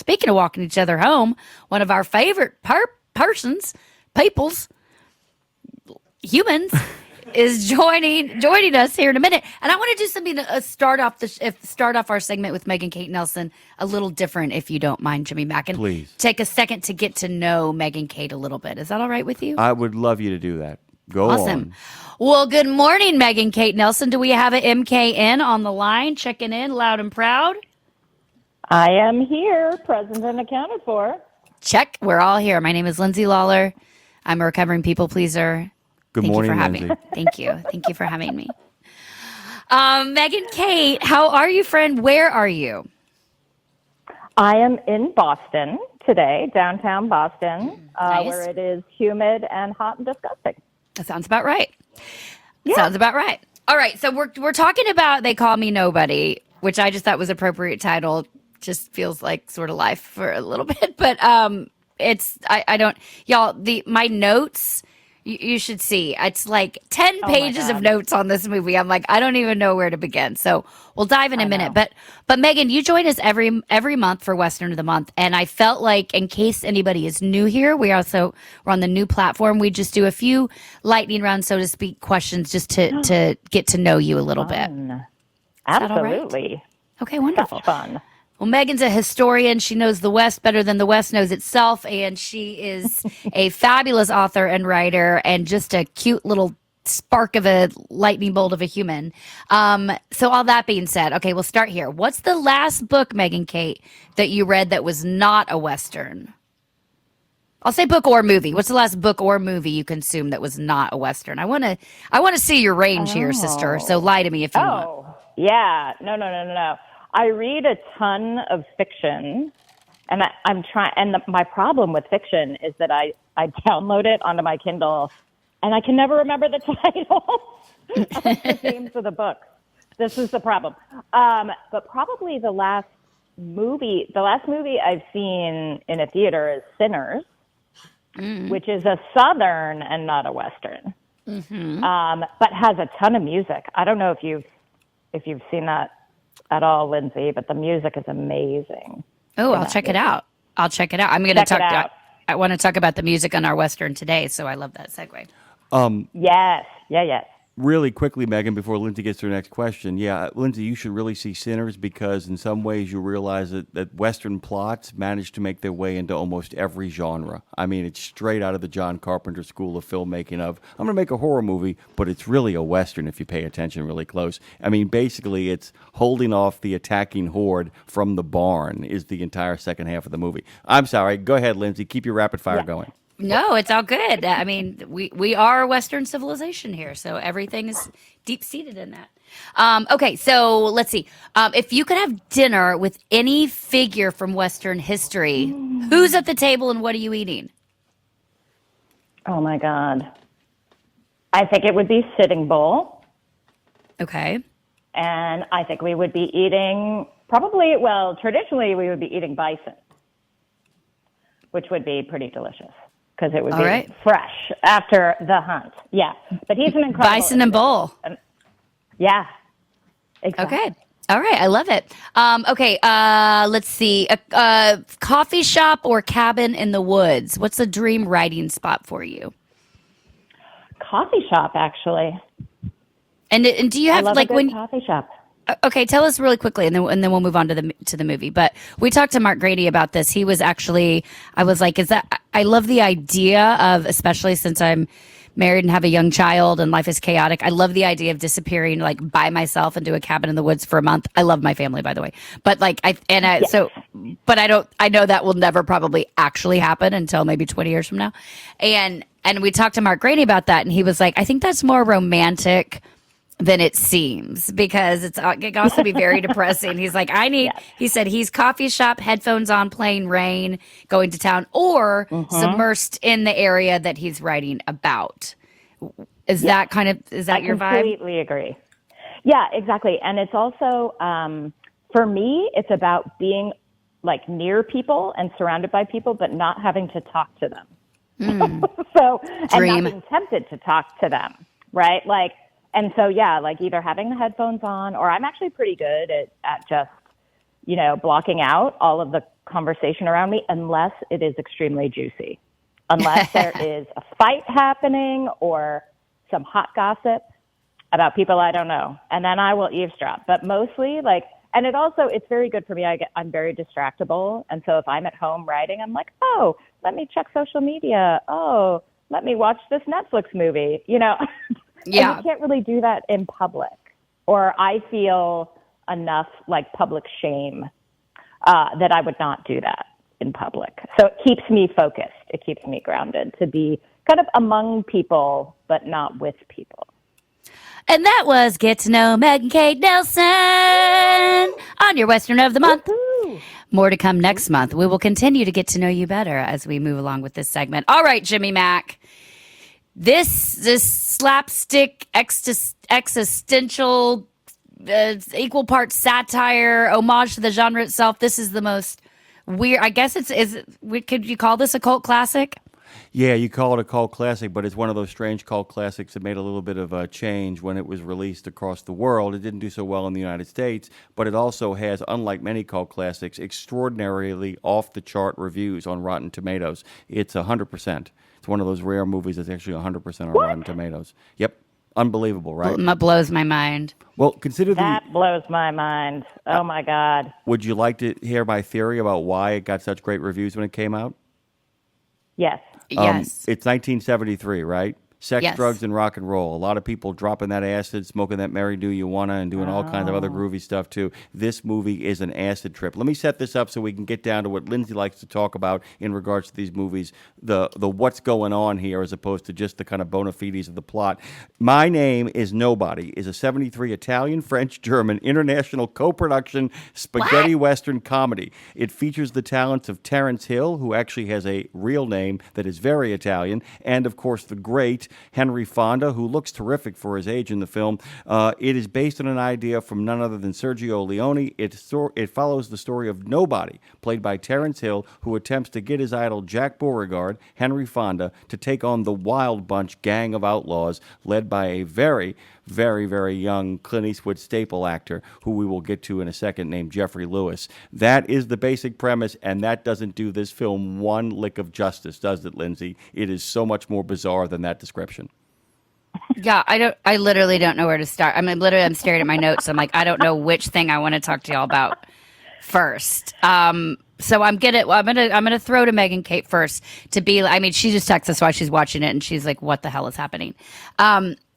Speaking of walking each other home, one of our favorite peoples, humans, is joining us here in a minute. And I want to do something to start off our segment with Megan Kate Nelson a little different, if you don't mind, Jimmy Mack. And please take a second to get to know Megan Kate a little bit. Is that all right with you? I would love you to do that. Go awesome. on. Well, good morning, Megan Kate Nelson. Do we have an MKN on the line, checking in loud and proud? I am here, present and accounted for. Check. We're all here. My name is Lindsay Lawler. I'm a recovering people pleaser. Good Thank morning, you for having Lindsay. Thank you. Thank you for having me. Megan Kate, how are you, friend? Where are you? I am in Boston today, downtown Boston, Nice. where it is humid and hot and disgusting. That sounds about right. Yeah. Sounds about right. All right. So we're talking about They Call Me Nobody, which I just thought was appropriate title. Just feels like sort of life for a little bit, but it's I don't y'all my notes. You should see. It's like 10 pages of notes on this movie. I'm like, I don't even know where to begin. So we'll dive in a minute. But Megan, you join us every month for Western of the Month. And I felt like, in case anybody is new here, we're on the new platform. We just do a few lightning round, so to speak, questions just to get to know you a little bit. Absolutely. Right? Okay, wonderful. Such fun. Well, Megan's a historian. She knows the West better than the West knows itself, and she is a fabulous author and writer and just a cute little spark of a lightning bolt of a human. So all that being said, okay, we'll start here. What's the last book, Megan Kate, that you read that was not a Western? I'll say book or movie. What's the last book or movie you consumed that was not a Western? I want to see your range here, sister. So lie to me if you want. Oh, yeah. No. I read a ton of fiction, and I'm trying. And my problem with fiction is that I download it onto my Kindle, and I can never remember the title of the names of the books. This is the problem. But probably the last movie I've seen in a theater is Sinners, which is a Southern and not a Western, but has a ton of music. I don't know if you've seen that at all, Lindsay, but the music is amazing. Oh, I'll check it out. I'm going to talk. I want to talk about the music on our Western today, so I love that segue. Yes. Really quickly, Megan, before Lindsay gets to her next question. Yeah, Lindsay, you should really see Sinners because in some ways you realize that Western plots manage to make their way into almost every genre. I mean, it's straight out of the John Carpenter school of filmmaking of, I'm going to make a horror movie, but it's really a Western if you pay attention really close. I mean, basically, it's holding off the attacking horde from the barn is the entire second half of the movie. I'm sorry. Go ahead, Lindsay. Keep your rapid fire going. No, it's all good. I mean, we are Western civilization here, so everything is deep-seated in that. Okay, so let's see. If you could have dinner with any figure from Western history, who's at the table and what are you eating? Oh, my God. I think it would be Sitting Bull. Okay. And I think we would be eating traditionally we would be eating bison, which would be pretty delicious. Because it would be fresh after the hunt. Yeah. But he's an incredible... Bison and bull. Yeah. Exactly. Okay. All right. I love it. Okay. Let's see. Coffee shop or cabin in the woods? What's the dream writing spot for you? Coffee shop, actually. And do you have I love a good coffee shop? Okay, tell us really quickly, and then we'll move on to the movie. But we talked to Mark Grady about this. He was actually, I was like, I love the idea of, especially since I'm married and have a young child and life is chaotic. I love the idea of disappearing like by myself into a cabin in the woods for a month. I love my family, by the way, but like I know that will never probably actually happen until maybe 20 years from now. And we talked to Mark Grady about that, and he was like, I think that's more romantic than it seems, because it can also be very depressing. He's like, he said he's coffee shop, headphones on, playing rain, going to town, or submersed in the area that he's writing about. Is that your vibe? I completely agree. Yeah, exactly. And it's also, for me, it's about being like near people and surrounded by people, but not having to talk to them. And not being tempted to talk to them, right? Like, and so, yeah, like either having the headphones on, or I'm actually pretty good at just, blocking out all of the conversation around me unless it is extremely juicy, unless there is a fight happening or some hot gossip about people I don't know. And then I will eavesdrop. But mostly, like, and it's very good for me. I'm very distractible. And so if I'm at home writing, I'm like, oh, let me check social media. Oh, let me watch this Netflix movie, you know? Yeah. And you can't really do that in public, or I feel enough like public shame that I would not do that in public. So it keeps me focused. It keeps me grounded to be kind of among people, but not with people. And that was Get to Know Meg and Kate Nelson on your Western of the Month. Woo-hoo. More to come next month. We will continue to get to know you better as we move along with this segment. All right, Jimmy Mack. This slapstick existential equal parts satire, homage to the genre itself. This is the most weird. I guess could you call this a cult classic? Yeah, you call it a cult classic, but it's one of those strange cult classics that made a little bit of a change when it was released across the world. It didn't do so well in the United States, but it also has, unlike many cult classics, extraordinarily off-the-chart reviews on Rotten Tomatoes. It's 100%. It's one of those rare movies that's actually 100% on Rotten Tomatoes. Yep. Unbelievable, right? That blows my mind. Well, consider that blows my mind. Oh, my God. Would you like to hear my theory about why it got such great reviews when it came out? Yes. Yes. It's 1973, right? Sex, Yes. drugs, and rock and roll. A lot of people dropping that acid, smoking that Mary Do You Wanna, and doing all kinds of other groovy stuff, too. This movie is an acid trip. Let me set this up so we can get down to what Lindsay likes to talk about in regards to these movies, the what's going on here as opposed to just the kind of bona fides of the plot. My Name is Nobody is a 73 Italian, French, German, international co-production spaghetti western comedy. It features the talents of Terence Hill, who actually has a real name that is very Italian, and, of course, the great Henry Fonda, who looks terrific for his age in the film. It is based on an idea from none other than Sergio Leone. It follows the story of Nobody, played by Terence Hill, who attempts to get his idol Jack Beauregard, Henry Fonda, to take on the Wild Bunch gang of outlaws led by a very, very, very young Clint Eastwood staple actor, who we will get to in a second, named Jeffrey Lewis. That is the basic premise, and that doesn't do this film one lick of justice, does it, Lindsay? It is so much more bizarre than that description. Yeah, I literally don't know where to start. I mean, literally, I'm staring at my notes. I'm like, I don't know which thing I want to talk to y'all about first. So I'm gonna throw to Meg and Kate first to be. I mean, she just texts us while she's watching it, and she's like, "What the hell is happening?"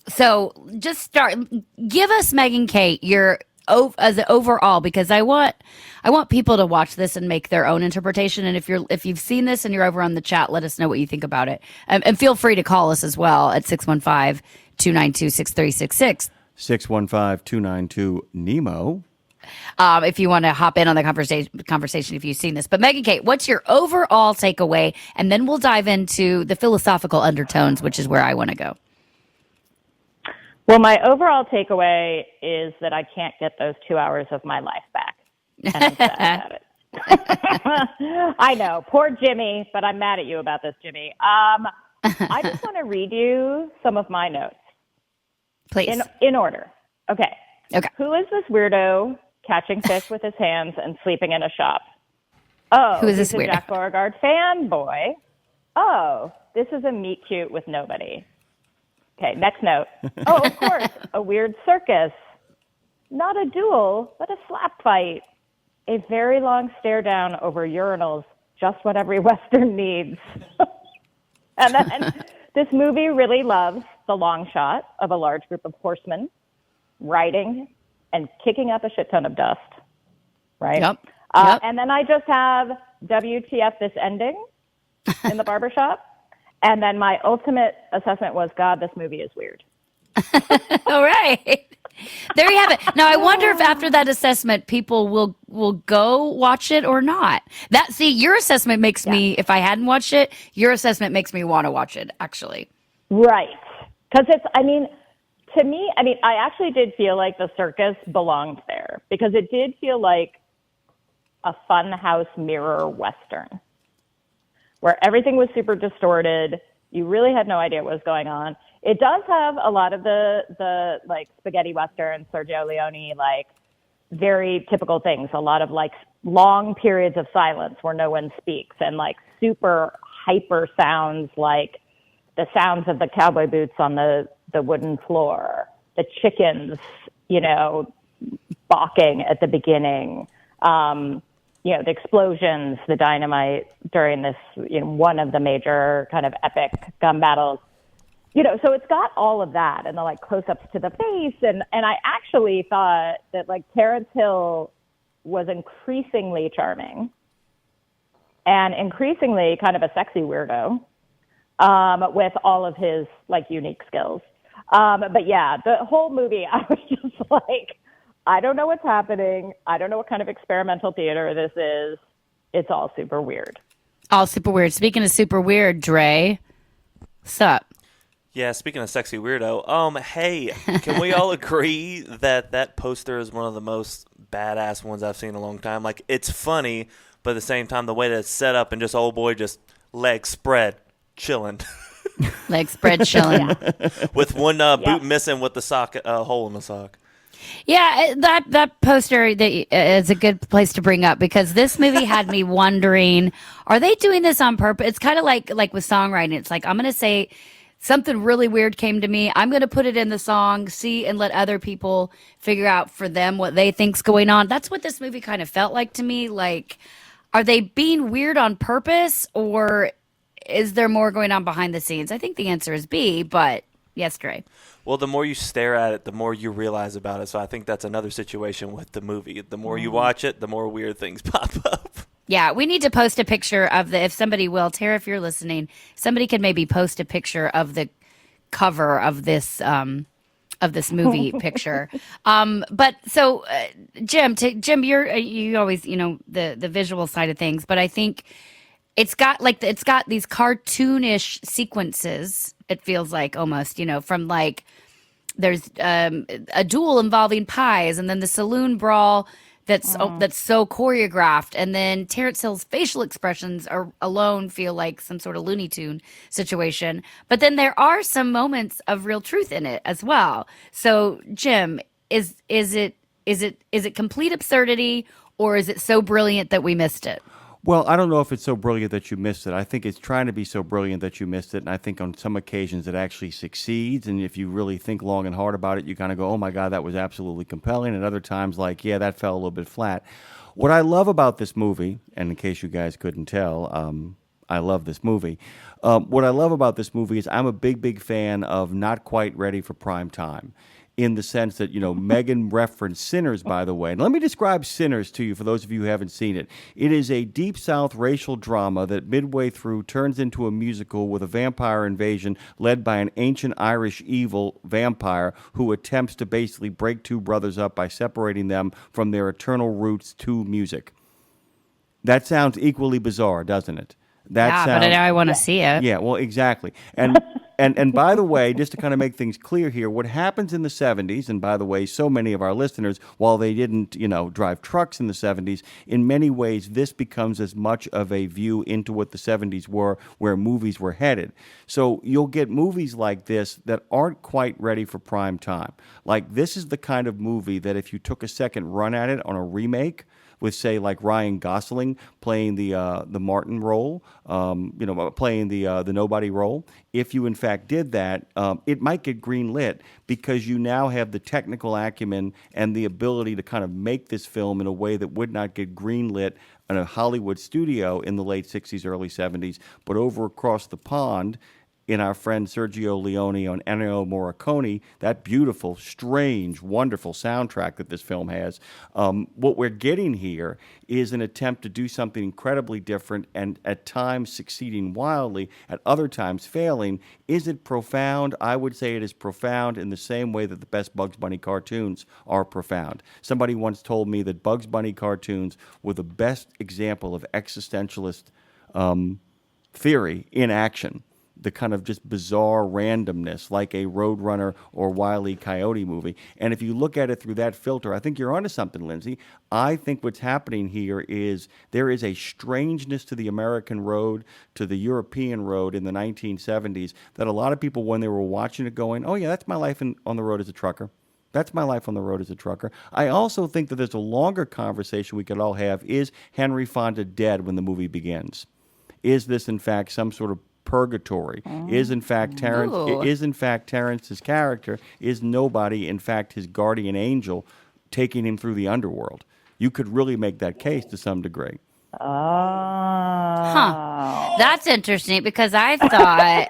So just start. Give us, Meg and Kate, your as an overall, because I want people to watch this and make their own interpretation. And if you've seen this and you're over on the chat, let us know what you think about it. And feel free to call us as well at 615-292-6366. 615-292-NEMO. If you want to hop in on the conversation if you've seen this. But Meg and Kate, what's your overall takeaway? And then we'll dive into the philosophical undertones, which is where I want to go. Well, my overall takeaway is that I can't get those 2 hours of my life back. And I'm sad about it. I know. Poor Jimmy, but I'm mad at you about this, Jimmy. I just want to read you some of my notes. Please. In order. Okay. Okay. Who is this weirdo catching fish with his hands and sleeping in a shop? Oh, who is this he's a weirdo? Jack Beauregard fanboy. Oh, this is a meet cute with nobody. Okay, next note. Oh, of course, a weird circus. Not a duel, but a slap fight. A very long stare down over urinals, just what every Western needs. And then this movie really loves the long shot of a large group of horsemen riding and kicking up a shit ton of dust. Right? Yep. And then I just have WTF this ending in the barbershop. And then my ultimate assessment was, God, this movie is weird. All right. There you have it. Now, I wonder if after that assessment, people will go watch it or not. Your assessment makes me, if I hadn't watched it, your assessment makes me want to watch it, actually. Right. Because to me, I actually did feel like the circus belonged there because it did feel like a funhouse mirror Western, where everything was super distorted. You really had no idea what was going on. It does have a lot of the like spaghetti Western, Sergio Leone, like very typical things. A lot of like long periods of silence where no one speaks, and like super hyper sounds, like the sounds of the cowboy boots on the wooden floor, the chickens, balking at the beginning, the explosions, the dynamite during this, one of the major kind of epic gun battles. So it's got all of that, and the like close-ups to the face, and I actually thought that like Terence Hill was increasingly charming and increasingly kind of a sexy weirdo, with all of his like unique skills. But yeah, the whole movie, I was just like, I don't know what's happening. I don't know what kind of experimental theater this is. It's all super weird. All super weird. Speaking of super weird, Dre, what's up? Yeah, speaking of sexy weirdo, hey, can we all agree that poster is one of the most badass ones I've seen in a long time? Like, it's funny, but at the same time, the way that it's set up and just old boy just legs spread, chilling. Legs spread, chilling. With one boot missing with the sock hole in the sock. Yeah, that poster is a good place to bring up, because this movie had me wondering, are they doing this on purpose? It's kind of like with songwriting. It's like, I'm going to say something really weird came to me. I'm going to put it in the song, and let other people figure out for them what they think's going on. That's what this movie kind of felt like to me. Like, are they being weird on purpose, or is there more going on behind the scenes? I think the answer is B, but yes, Dre. Well, the more you stare at it, the more you realize about it. So I think that's another situation with the movie. The more you watch it, the more weird things pop up. Yeah, we need to post a picture of if somebody will, Tara, if you're listening, somebody could maybe post a picture of the cover of this movie picture. But so, Jim, you always, the visual side of things, but I think it's got these cartoonish sequences. It feels like almost, from like there's a duel involving pies, and then the saloon brawl that's so choreographed, and then Terence Hill's facial expressions alone feel like some sort of Looney Tune situation. But then there are some moments of real truth in it as well. So, Jim, is it complete absurdity, or is it so brilliant that we missed it? Well, I don't know if it's so brilliant that you missed it. I think it's trying to be so brilliant that you missed it, and I think on some occasions it actually succeeds, and if you really think long and hard about it, you kind of go, oh my God, that was absolutely compelling, and other times like, yeah, that fell a little bit flat. What I love about this movie, and in case you guys couldn't tell, I love this movie. What I love about this movie is I'm a big fan of not quite ready for prime time, in the sense that, Megan referenced Sinners, by the way. And let me describe Sinners to you for those of you who haven't seen it. It is a Deep South racial drama that midway through turns into a musical with a vampire invasion led by an ancient Irish evil vampire who attempts to basically break two brothers up by separating them from their eternal roots to music. That sounds equally bizarre, doesn't it? But now I want to see it. Yeah, well, exactly. And by the way, just to kind of make things clear here, what happens in the 70s, and by the way, so many of our listeners, while they didn't, drive trucks in the 70s, in many ways, this becomes as much of a view into what the 70s were, where movies were headed. So you'll get movies like this that aren't quite ready for prime time. Like, this is the kind of movie that if you took a second run at it on a remake, with, say, like Ryan Gosling playing the Martin role, playing the nobody role. If you in fact did that, it might get greenlit, because you now have the technical acumen and the ability to kind of make this film in a way that would not get greenlit in a Hollywood studio in the late 60s, early 70s, but over across the pond in our friend Sergio Leone and Ennio Morricone, that beautiful, strange, wonderful soundtrack that this film has. What we're getting here is an attempt to do something incredibly different, and at times succeeding wildly, at other times failing. Is it profound? I would say it is profound in the same way that the best Bugs Bunny cartoons are profound. Somebody once told me that Bugs Bunny cartoons were the best example of existentialist theory in action. The kind of just bizarre randomness, like a Roadrunner or Wile E. Coyote movie. And if you look at it through that filter, I think you're onto something, Lindsay. I think what's happening here is there is a strangeness to the American road, to the European road in the 1970s, that a lot of people, when they were watching it, going, oh yeah, that's my life on the road as a trucker. That's my life on the road as a trucker. I also think that there's a longer conversation we could all have. Is Henry Fonda dead when the movie begins? Is this, in fact, some sort of purgatory? Is, in fact, Terence? Ooh. Is, in fact, Terence's character? Is nobody, in fact, his guardian angel taking him through the underworld? You could really make that case to some degree. Huh. That's interesting because I thought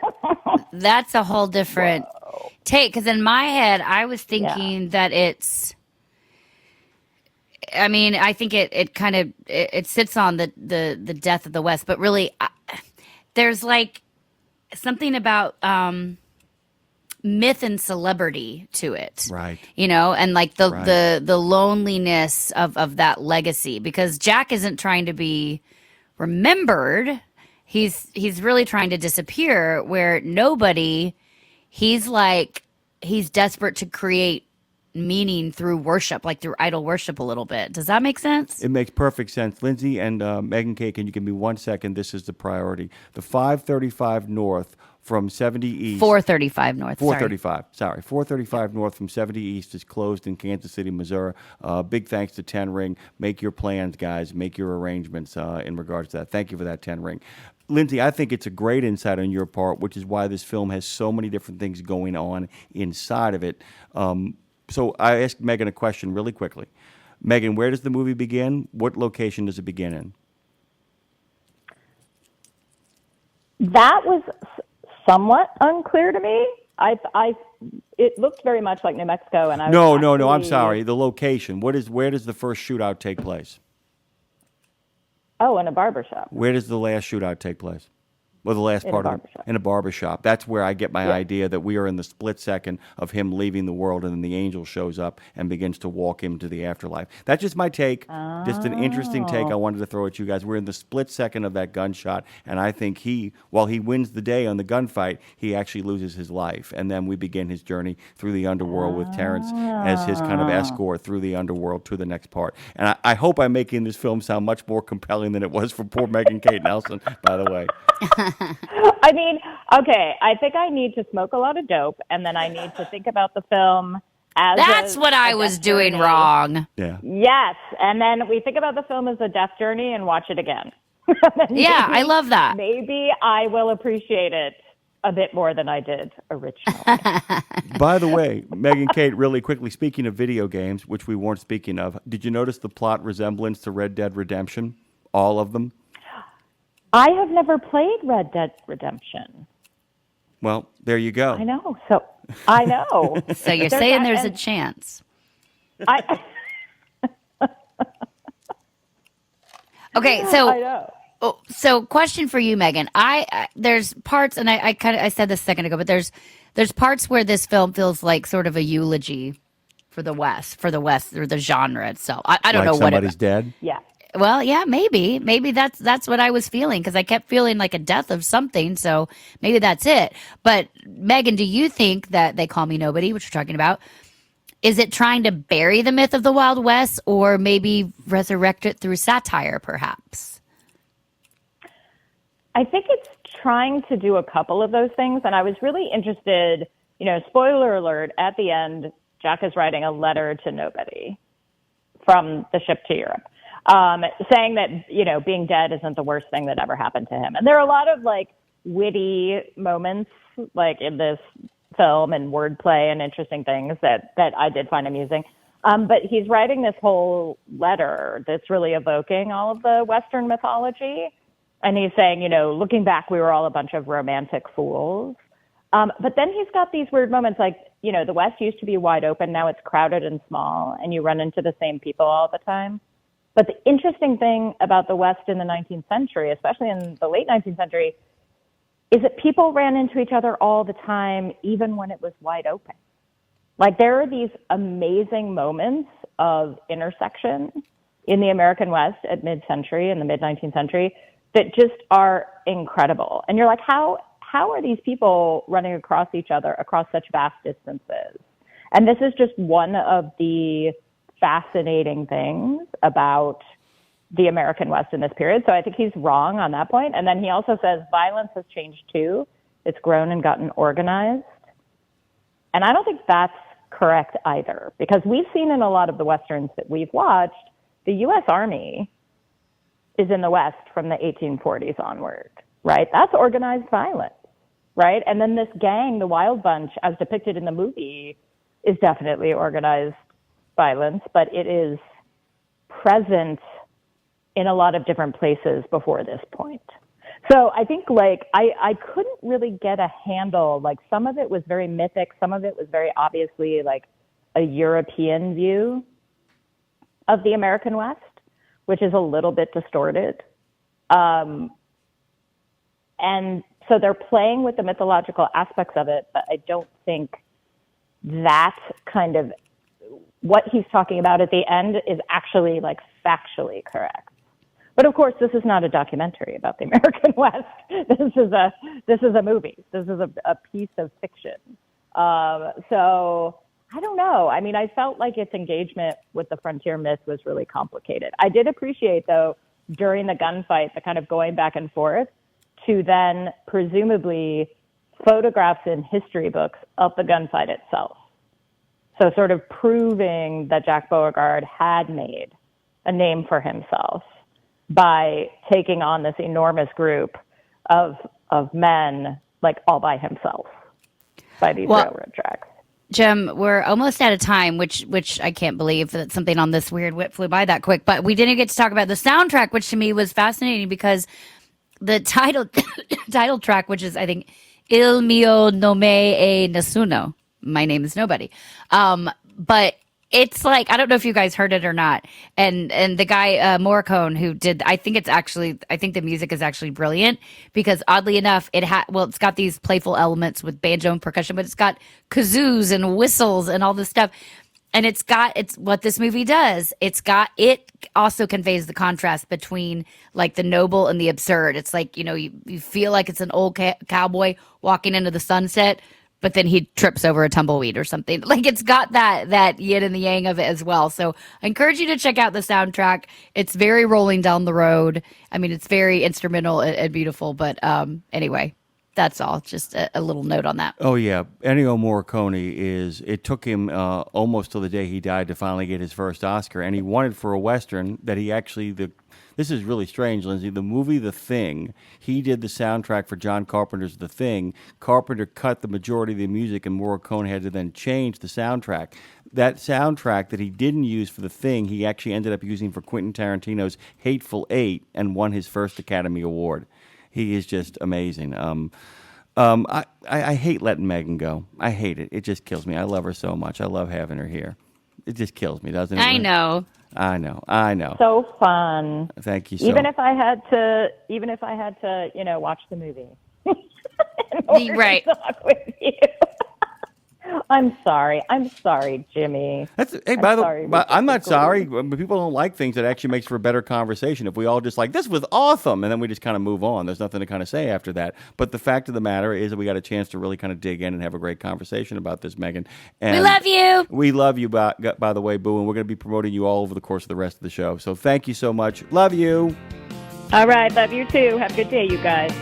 that's a whole different take. Because in my head, I was thinking that it's. I mean, I think it kind of it sits on the death of the West, but really, there's like something about myth and celebrity to it, Right. You know, and like the Right. the loneliness of that legacy, because Jack isn't trying to be remembered. He's really trying to disappear, where nobody, he's desperate to create meaning through worship, like through idol worship a little bit. Does that make sense? It makes perfect sense. Lindsay and Megan Kay, can you give me 1 second? This is the priority. The 535 North from 70 East. 435 North. 435. Sorry. 435 North from 70 East is closed in Kansas City, Missouri. Big thanks to 10 Ring. Make your plans, guys. Make your arrangements in regards to that. Thank you for that, 10 Ring. Lindsay, I think it's a great insight on your part, which is why this film has so many different things going on inside of it. So I asked Megan a question really quickly. Megan, where does the movie begin? What location does it begin in? That was somewhat unclear to me. It looked very much like New Mexico, and I was No. I'm actually- sorry. The location. Where does the first shootout take place? Oh, in a barber shop. Where does the last shootout take place? Well, the last In a part of barber shop. in a barber shop. That's where I get my Yeah. idea that we are in the split second of him leaving the world, and then the angel shows up and begins to walk him to the afterlife. That's just my take. Just an interesting take I wanted to throw at you guys. We're in the split second of that gunshot, and I think while he wins the day on the gunfight, he actually loses his life. And then we begin his journey through the underworld with Terence as his kind of escort through the underworld to the next part. And I hope I'm making this film sound much more compelling than it was for poor Megan Kate Nelson, by the way. I mean, okay, I think I need to smoke a lot of dope, and then I need to think about the film as That's a- what a I was death doing journey. wrong. Yeah. Yes, and then we think about the film as a death journey and watch it again. Yeah, I love that. Maybe I will appreciate it a bit more than I did originally. By the way, Megan Kate, really quickly, speaking of video games, which we weren't speaking of, did you notice the plot resemblance to Red Dead Redemption? All of them? I have never played Red Dead Redemption. Well, there you go. I know. So I know. So you're saying there's a chance. I Okay, so I know. So question for you, Megan. There's parts, and I said this a second ago, but there's parts where this film feels like sort of a eulogy for the West, or the genre itself. I don't know what somebody's dead? Yeah. Well, yeah, maybe that's what I was feeling, because I kept feeling like a death of something. So maybe that's it. But Megan, do you think that They Call Me Nobody, which we're talking about, is it trying to bury the myth of the Wild West, or maybe resurrect it through satire, perhaps? I think it's trying to do a couple of those things. And I was really interested, spoiler alert, at the end, Jack is writing a letter to nobody from the ship to Europe, saying that, being dead isn't the worst thing that ever happened to him. And there are a lot of witty moments in this film and wordplay and interesting things that I did find amusing. But he's writing this whole letter that's really evoking all of the Western mythology. And he's saying, looking back, we were all a bunch of romantic fools. But then he's got these weird moments the West used to be wide open. Now it's crowded and small, and you run into the same people all the time. But the interesting thing about the West in the 19th century, especially in the late 19th century, is that people ran into each other all the time, even when it was wide open. There are these amazing moments of intersection in the American West at mid-century, in the mid-19th century, that just are incredible. And you're like, how are these people running across each other across such vast distances? And this is just one of the fascinating things about the American West in this period. So I think he's wrong on that point. And then he also says violence has changed too. It's grown and gotten organized. And I don't think that's correct either, because we've seen in a lot of the Westerns that we've watched, the U.S. Army is in the West from the 1840s onward, right? That's organized violence, right? And then this gang, the Wild Bunch, as depicted in the movie, is definitely organized violence, but it is present in a lot of different places before this point. So I think, like, I couldn't really get a handle. Like, some of it was very mythic. Some of it was very obviously, like, a European view of the American West, which is a little bit distorted. And so they're playing with the mythological aspects of it, but I don't think that kind of what he's talking about at the end is actually, like, factually correct. But of course, this is not a documentary about the American West. This is a movie. This is a piece of fiction. So I don't know. I mean, I felt like its engagement with the frontier myth was really complicated. I did appreciate, though, during the gunfight, the kind of going back and forth to then presumably photographs in history books of the gunfight itself. So sort of proving that Jack Beauregard had made a name for himself by taking on this enormous group of men, like, all by himself by these railroad tracks. Jim, we're almost out of time, which I can't believe that something on this weird whip flew by that quick. But we didn't get to talk about the soundtrack, which to me was fascinating because the title track, which is, I think, Il mio nome è nessuno. My name is nobody. But it's like, I don't know if you guys heard it or not. And the guy, Morricone, who did, I think the music is actually brilliant because oddly enough, it's got these playful elements with banjo and percussion, but it's got kazoos and whistles and all this stuff. And it's what this movie does. It also conveys the contrast between, like, the noble and the absurd. It's like, you feel like it's an old cowboy walking into the sunset, but then he trips over a tumbleweed or something. Like, it's got that yin and the yang of it as well. So I encourage you to check out the soundtrack. It's very rolling down the road. I mean, it's very instrumental and beautiful. But anyway, that's all. Just a little note on that. Oh, yeah. Ennio Morricone it took him almost till the day he died to finally get his first Oscar. And he wanted for a Western that he actually, this is really strange, Lindsay. The movie The Thing, he did the soundtrack for John Carpenter's The Thing. Carpenter cut the majority of the music, and Morricone had to then change the soundtrack. That soundtrack that he didn't use for The Thing, he actually ended up using for Quentin Tarantino's Hateful Eight and won his first Academy Award. He is just amazing. I hate letting Megan go. I hate it. It just kills me. I love her so much. I love having her here. It just kills me, doesn't it? I know. So fun. Thank you. Even if I had to, watch the movie. Right. Talk with you. I'm sorry, Jimmy. By the way, I'm not sorry. People don't like things that actually makes for a better conversation. If we all just like, this was awesome, and then we just kind of move on. There's nothing to kind of say after that. But the fact of the matter is that we got a chance to really kind of dig in and have a great conversation about this, Megan. And we love you. We love you, by the way, Boo, and we're going to be promoting you all over the course of the rest of the show. So thank you so much. Love you. All right, love you too. Have a good day, you guys.